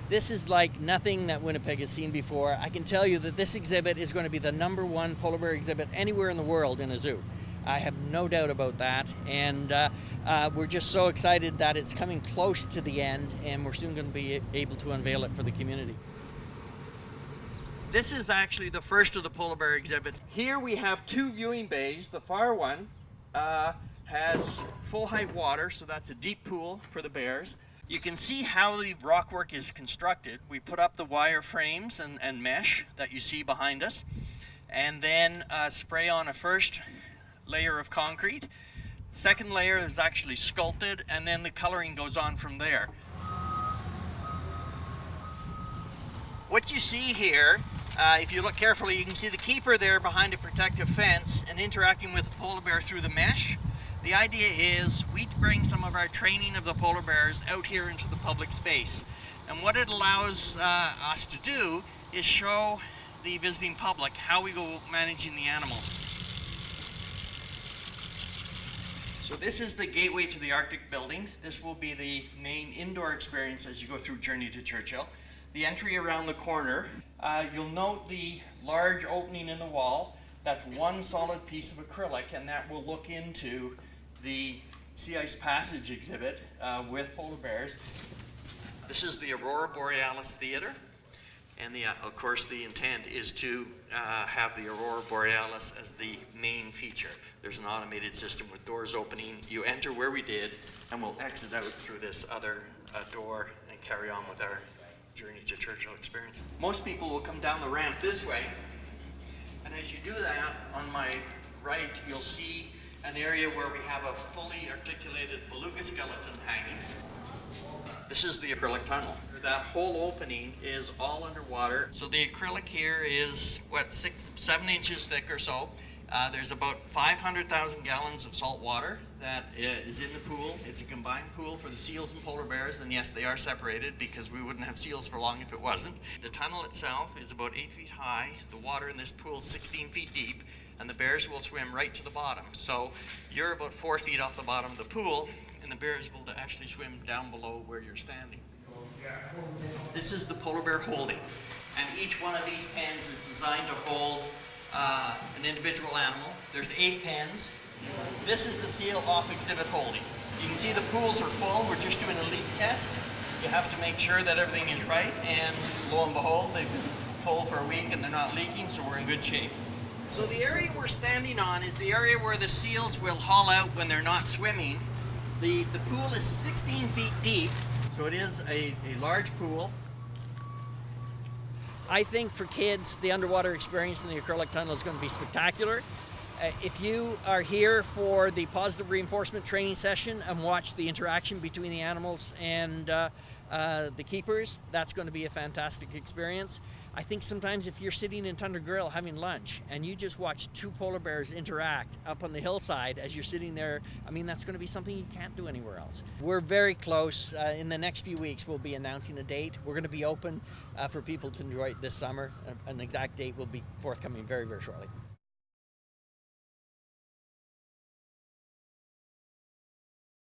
This is like nothing that Winnipeg has seen before. I can tell you that this exhibit is going to be the #1 polar bear exhibit anywhere in the world in a zoo. I have no doubt about that, and we're just so excited that it's coming close to the end, and we're soon going to be able to unveil it for the community. This is actually the first of the polar bear exhibits. Here we have 2 viewing bays. The far one has full height water, so that's a deep pool for the bears. You can see how the rockwork is constructed. We put up the wire frames and mesh that you see behind us, and then spray on a first layer of concrete. Second layer is actually sculpted, and then the coloring goes on from there. What you see here, if you look carefully, you can see the keeper there behind a protective fence and interacting with the polar bear through the mesh. The idea is we bring some of our training of the polar bears out here into the public space. And what it allows us to do is show the visiting public how we go managing the animals. So this is the gateway to the Arctic building. This will be the main indoor experience as you go through Journey to Churchill. The entry around the corner, you'll note the large opening in the wall. That's one solid piece of acrylic, and that will look into the Sea Ice Passage exhibit with polar bears. This is the Aurora Borealis Theater, and of course the intent is to have the Aurora Borealis as the main feature. There's an automated system with doors opening. You enter where we did, and we'll exit out through this other door and carry on with our Journey to Churchill experience. Most people will come down the ramp this way, and as you do that, on my right, you'll see an area where we have a fully articulated beluga skeleton hanging. This is the acrylic tunnel. That whole opening is all underwater. So the acrylic here is, what, 6-7 inches thick or so. There's about 500,000 gallons of salt water that is in the pool. It's a combined pool for the seals and polar bears, and yes, they are separated because we wouldn't have seals for long if it wasn't. The tunnel itself is about 8 feet high. The water in this pool is 16 feet deep, and the bears will swim right to the bottom. So you're about 4 feet off the bottom of the pool, and the bears will actually swim down below where you're standing. This is the polar bear holding, and each one of these pens is designed to hold an individual animal. There's 8 pens. This is the seal off exhibit holding. You can see the pools are full. We're just doing a leak test. You have to make sure that everything is right, and lo and behold, they've been full for a week and they're not leaking, so we're in good shape. So the area we're standing on is the area where the seals will haul out when they're not swimming. The pool is 16 feet deep, so it is a large pool. I think for kids, the underwater experience in the acrylic tunnel is going to be spectacular. If you are here for the positive reinforcement training session and watch the interaction between the animals and the keepers, that's going to be a fantastic experience. I think sometimes if you're sitting in Tundra Grill having lunch and you just watch 2 polar bears interact up on the hillside as you're sitting there, I mean, that's going to be something you can't do anywhere else. We're very close. In the next few weeks, we'll be announcing a date. We're going to be open for people to enjoy it this summer. An exact date will be forthcoming very, very shortly.